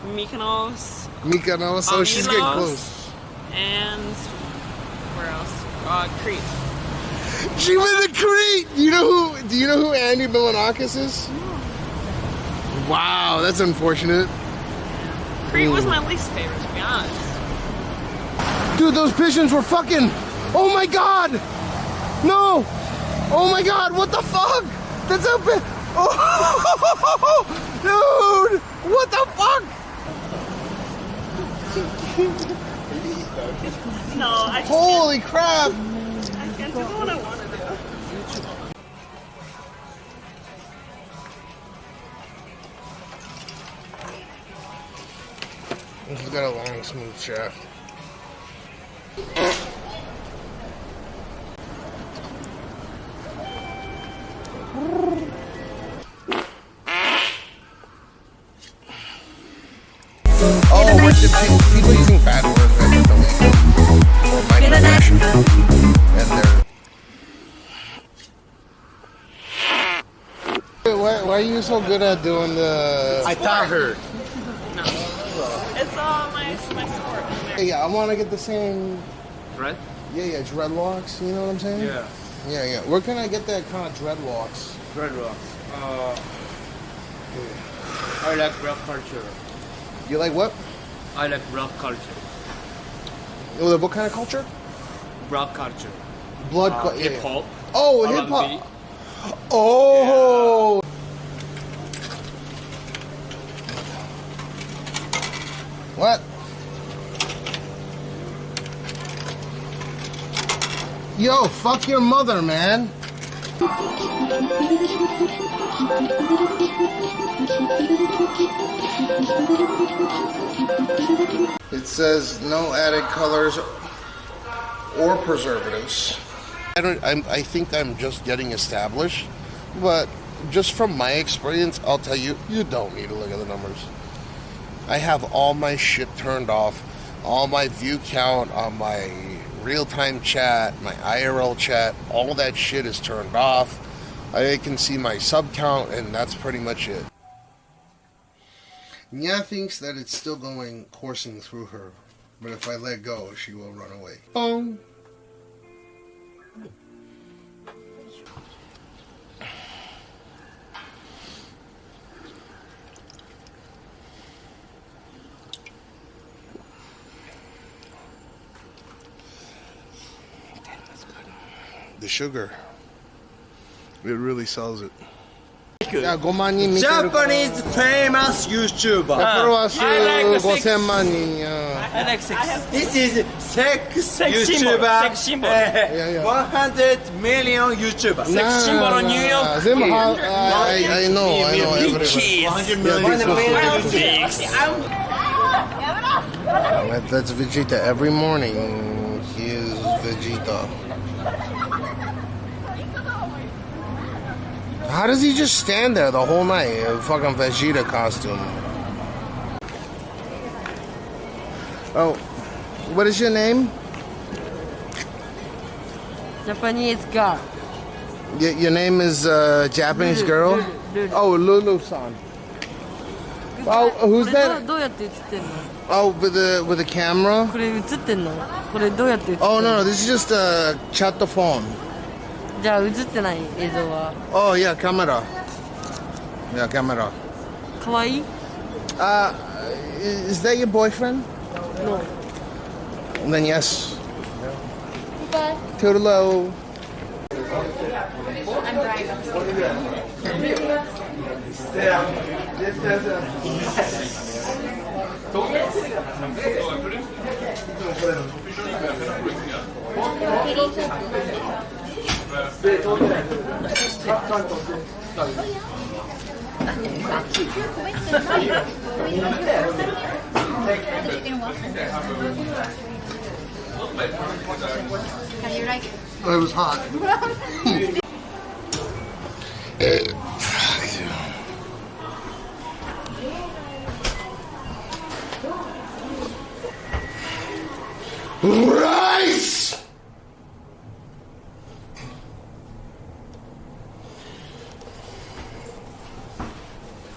Mykonos. Mykonos. Oh, she's getting close. And where else? Crete. She went to Crete. Do you know who Andy Milanakis is? No. Wow, that's unfortunate. Crete was my least favorite, to be honest. Dude, those pigeons were fucking. Oh my god! No! Oh my god! What the fuck? That's a bit. Oh, dude! What the fuck? No, I just holy crap! I can't do what I want to do. She's got a long, smooth shaft. Oh, we're people using bad words that don't microaggression. And they're... Why are you so good at doing the... I taught her. No. It's my sport. Yeah, I want to get the same... Dread? Yeah, dreadlocks, you know what I'm saying? Yeah. Yeah. Where can I get that kind of dreadlocks? Dreadlocks. I like rock culture. You like what? I like rock culture. What kind of culture? Rock culture. Blood hip hop. Oh, hip hop. Oh. Yeah. What? Yo, fuck your mother, man. It says no added colors or preservatives. I think I'm just getting established, but just from my experience, I'll tell you, you don't need to look at the numbers. I have all my shit turned off, all my view count on my real-time chat, my IRL chat, all that shit is turned off. I can see my sub count, and that's pretty much it. Nya thinks that it's still coursing through her, but if I let go, she will run away. Boom. The sugar, it really sells it. Japanese famous YouTuber. I like sex. This is sex YouTuber. Sex symbol. 100 million YouTuber. Sex symbol on New York. I know everybody. 100 million That's Vegeta every morning. He is Vegeta. How does he just stand there the whole night in a fucking Vegeta costume? Oh, what is your name? Japanese girl. Your name is Japanese girl? Lulu. Oh, Lulu-san. Oh, who's that? Oh, with the camera? Oh, no, this is just a chat phone. Oh, yeah, camera. Yeah, camera. Kawaii? Is that your boyfriend? No. Then yes. Goodbye. Toodaloo. I'm How do you like it? Oh, it was hot. Fuck you.